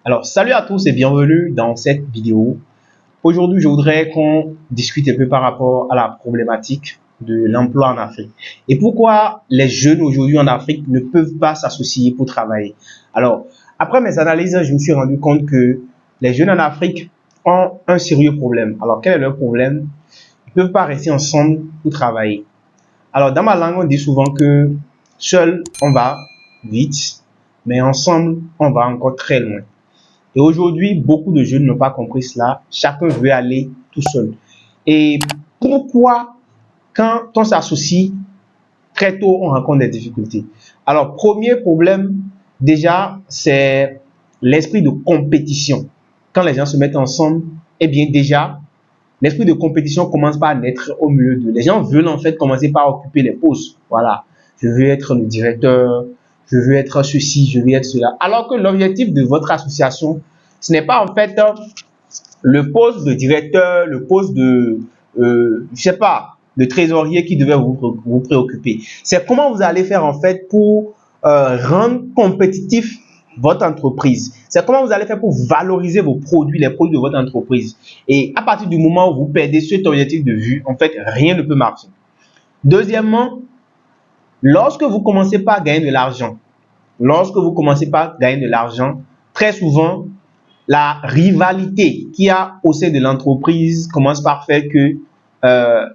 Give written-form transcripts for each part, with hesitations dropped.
Alors, salut à tous et bienvenue dans cette vidéo. Aujourd'hui, je voudrais qu'on discute un peu par rapport à la problématique de l'emploi en Afrique. Et pourquoi les jeunes aujourd'hui en Afrique ne peuvent pas s'associer pour travailler. Alors, après mes analyses, je me suis rendu compte que les jeunes en Afrique ont un sérieux problème. Alors, quel est leur problème? Ils ne peuvent pas rester ensemble pour travailler. Alors, dans ma langue, on dit souvent que seul, on va vite, mais ensemble, on va encore très loin. Et aujourd'hui, beaucoup de jeunes n'ont pas compris cela. Chacun veut aller tout seul. Et pourquoi, quand on s'associe très tôt, on rencontre des difficultés? Alors, premier problème, déjà, c'est l'esprit de compétition. Quand les gens se mettent ensemble, eh bien, déjà, l'esprit de compétition commence par naître au milieu d'eux. Les gens veulent en fait commencer par occuper les postes. Voilà. Je veux être le directeur, je veux être ceci, je veux être cela. Alors que l'objectif de votre association, ce n'est pas en fait le poste de directeur, le poste de, je sais pas, de trésorier qui devait vous préoccuper. C'est comment vous allez faire en fait pour rendre compétitif votre entreprise. C'est comment vous allez faire pour valoriser vos produits, les produits de votre entreprise. Et à partir du moment où vous perdez cet objectif de vue, en fait, rien ne peut marcher. Deuxièmement, lorsque vous commencez par gagner de l'argent, très souvent, la rivalité qu'il y a au sein de l'entreprise commence par faire que euh,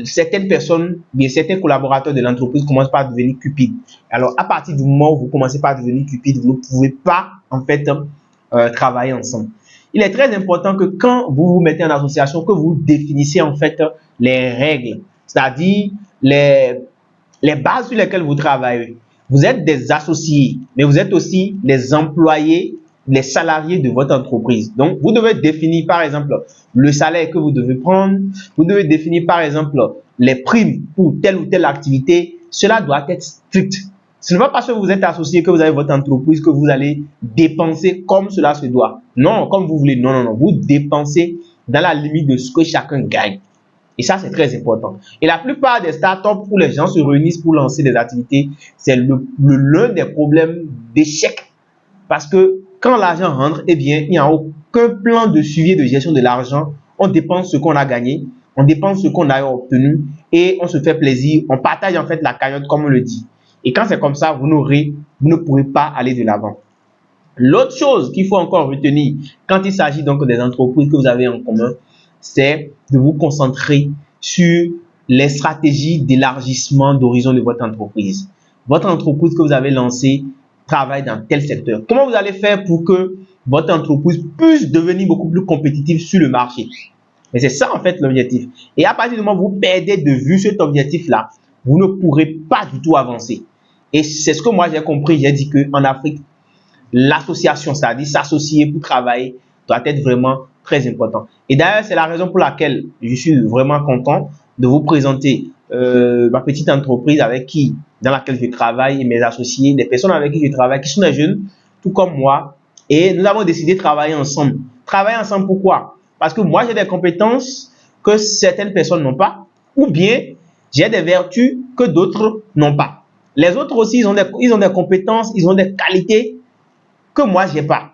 certaines personnes, bien certains collaborateurs de l'entreprise commencent par devenir cupides. Alors, à partir du moment où vous commencez par devenir cupide, vous ne pouvez pas, en fait, travailler ensemble. Il est très important que quand vous vous mettez en association, que vous définissez, en fait, les règles, c'est-à-dire les bases sur lesquelles vous travaillez. Vous êtes des associés, mais vous êtes aussi des employés, les salariés de votre entreprise. Donc, vous devez définir, par exemple, le salaire que vous devez prendre. Vous devez définir, par exemple, les primes pour telle ou telle activité. Cela doit être strict. Ce n'est pas parce que vous êtes associé, que vous avez votre entreprise, que vous allez dépenser comme cela se doit. Non, comme vous voulez. Non, non, non. Vous dépensez dans la limite de ce que chacun gagne. Et ça, c'est très important. Et la plupart des startups où les gens se réunissent pour lancer des activités, c'est l'un des problèmes d'échec. Parce que quand l'argent rentre, eh bien, il n'y a aucun plan de suivi et de gestion de l'argent. On dépense ce qu'on a gagné, on dépense ce qu'on a obtenu et on se fait plaisir. On partage en fait la cagnotte, comme on le dit. Et quand c'est comme ça, vous ne pourrez pas aller de l'avant. L'autre chose qu'il faut encore retenir quand il s'agit donc des entreprises que vous avez en commun, c'est de vous concentrer sur les stratégies d'élargissement d'horizon de votre entreprise. Votre entreprise que vous avez lancée travaille dans tel secteur. Comment vous allez faire pour que votre entreprise puisse devenir beaucoup plus compétitive sur le marché? Mais c'est ça en fait l'objectif. Et à partir du moment où vous perdez de vue cet objectif-là, vous ne pourrez pas du tout avancer. Et c'est ce que moi j'ai compris. J'ai dit qu'en Afrique, l'association, c'est-à-dire s'associer pour travailler, doit être vraiment très important. Et d'ailleurs, c'est la raison pour laquelle je suis vraiment content de vous présenter ma petite entreprise dans laquelle je travaille et mes associés, des personnes avec qui je travaille, qui sont des jeunes, tout comme moi. Et nous avons décidé de travailler ensemble. Travailler ensemble, pourquoi? Parce que moi, j'ai des compétences que certaines personnes n'ont pas, ou bien j'ai des vertus que d'autres n'ont pas. Les autres aussi, ils ont des compétences, ils ont des qualités que moi, je n'ai pas.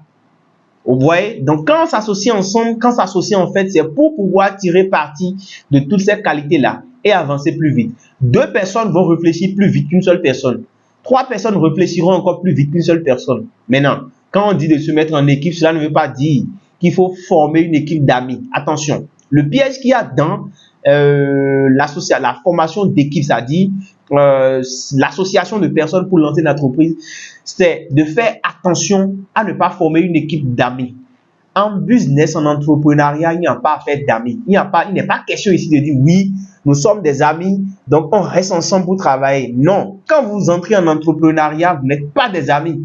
Vous voyez? Donc, quand on s'associe ensemble, quand on s'associe en fait, c'est pour pouvoir tirer parti de toutes ces qualités-là et avancer plus vite. Deux personnes vont réfléchir plus vite qu'une seule personne. Trois personnes réfléchiront encore plus vite qu'une seule personne. Maintenant, quand on dit de se mettre en équipe, cela ne veut pas dire qu'il faut former une équipe d'amis. Attention, le piège qu'il y a dans la formation d'équipe, c'est-à-dire l'association de personnes pour lancer une entreprise, c'est de faire attention à ne pas former une équipe d'amis. En business, en entrepreneuriat, il n'y a pas à faire d'amis. Il n'est pas question ici de dire oui, nous sommes des amis, donc on reste ensemble pour travailler. Non, quand vous entrez en entrepreneuriat, vous n'êtes pas des amis.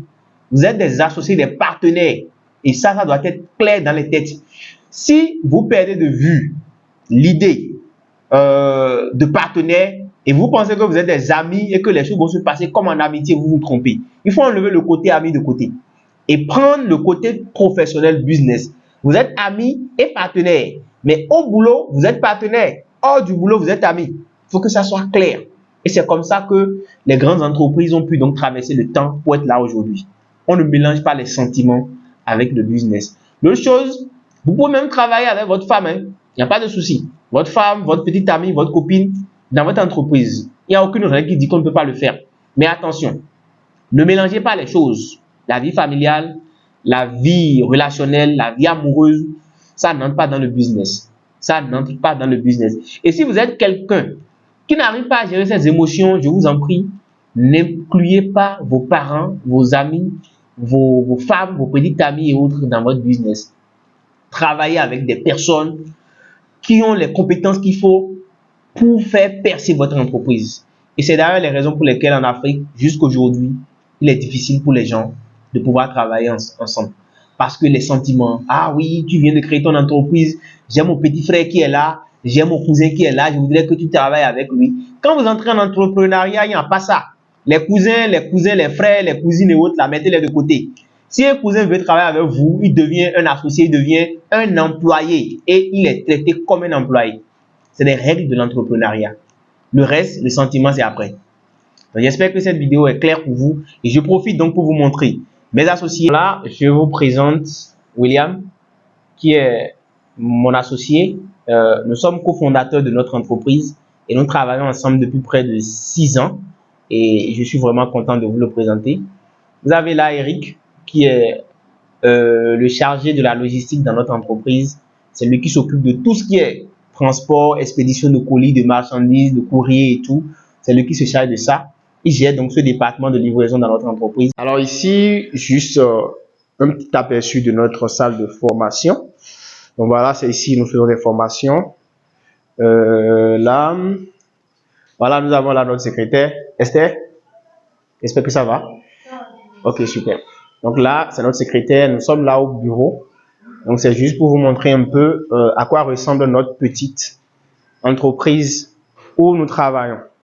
Vous êtes des associés, des partenaires. Et ça doit être clair dans les têtes. Si vous perdez de vue l'idée de partenaire et vous pensez que vous êtes des amis et que les choses vont se passer comme en amitié, vous vous trompez. Il faut enlever le côté ami de côté et prendre le côté professionnel business. Vous êtes amis et partenaires, mais au boulot, vous êtes partenaires. Hors du boulot, vous êtes amis. Il faut que ça soit clair. Et c'est comme ça que les grandes entreprises ont pu donc traverser le temps pour être là aujourd'hui. On ne mélange pas les sentiments avec le business. L'autre chose, vous pouvez même travailler avec votre femme, hein. Il n'y a pas de souci. Votre femme, votre petite amie, votre copine, dans votre entreprise. Il n'y a aucune règle qui dit qu'on ne peut pas le faire. Mais attention, ne mélangez pas les choses. La vie familiale, la vie relationnelle, la vie amoureuse, ça n'entre pas dans le business. Ça n'entre pas dans le business. Et si vous êtes quelqu'un qui n'arrive pas à gérer ses émotions, je vous en prie, n'incluez pas vos parents, vos amis, vos femmes, vos petites amies et autres dans votre business. Travaillez avec des personnes qui ont les compétences qu'il faut pour faire percer votre entreprise. Et c'est d'ailleurs les raisons pour lesquelles en Afrique, jusqu'aujourd'hui, il est difficile pour les gens de pouvoir travailler ensemble. Parce que les sentiments, ah oui, tu viens de créer ton entreprise, j'ai mon petit frère qui est là, j'ai mon cousin qui est là, je voudrais que tu travailles avec lui. Quand vous entrez en entrepreneuriat, il n'y a pas ça. Les cousins, les frères, les cousines et autres, là, mettez-les de côté. Si un cousin veut travailler avec vous, il devient un associé, il devient un employé et il est traité comme un employé. C'est les règles de l'entrepreneuriat. Le reste, le sentiment, c'est après. J'espère que cette vidéo est claire pour vous et je profite donc pour vous montrer mes associés. Là, je vous présente William, qui est mon associé. Nous sommes cofondateurs de notre entreprise et nous travaillons ensemble depuis près de 6 ans et je suis vraiment content de vous le présenter. Vous avez là Eric, qui est le chargé de la logistique dans notre entreprise. C'est lui qui s'occupe de tout ce qui est transport, expédition de colis, de marchandises, de courrier et tout. C'est lui qui se charge de ça. Il gère donc ce département de livraison dans notre entreprise. Alors ici, juste un petit aperçu de notre salle de formation. Donc voilà, c'est ici nous faisons des formations. Là, voilà, nous avons là notre secrétaire. Esther, j'espère que ça va. Ok, super. Donc là, c'est notre secrétaire. Nous sommes là au bureau. Donc c'est juste pour vous montrer un peu à quoi ressemble notre petite entreprise où nous travaillons.